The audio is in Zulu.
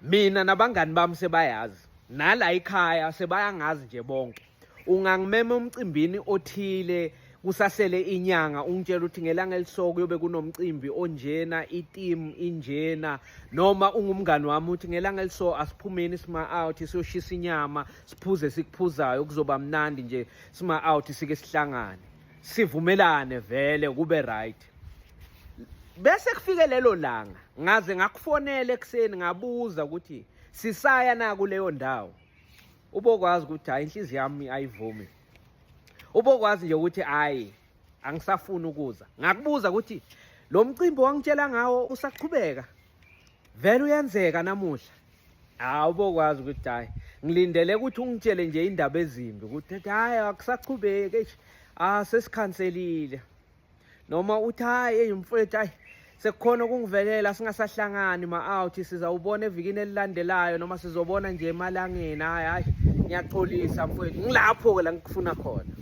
Mina nabangani bami sebayazi nala ekhaya sebayangazi nje bonke. Ungangimema umcimbini othile kusasele inyanga ungitshela ukuthi ngelanga eliso kuyobe kunomcimbi onjena, iteam injena, noma ungumngani wami uthi ngelanga eliso asiphumeni sima out siyoshisa inyama siphuze sikuphuzayo kuzoba mnandi nje sima out sike sihlangane sivumelane vele kube right. Bese kufike lelo langa ngaze ngakufonela ekseni ngabuza ukuthi sisaya na kuleyo ndawo. Ubokwazi ukuthi hayi inhliziyo yami ayivumi. Ubokwazi nje ukuthi hayi angisafuni ukuza. Ngakubuza ukuthi lo mcimbi wangitshela ngawo usaqhubeka. Vele uyenzeka namuhla. Ubokwazi ukuthi hayi ngilindele ukuthi ungitshele nje indaba ezimbi ukuthi hayi akusaqhubeki sesikhanselile. Noma uthi hayi mfowethu hayi sekukhona ukungivelela singasahlangani ma-out sizawubona evikini elilandelayo noma sizobona nje emalangeni hayi ngiyaxolisa mfowethu ngilapho-ke la ngikufuna khona.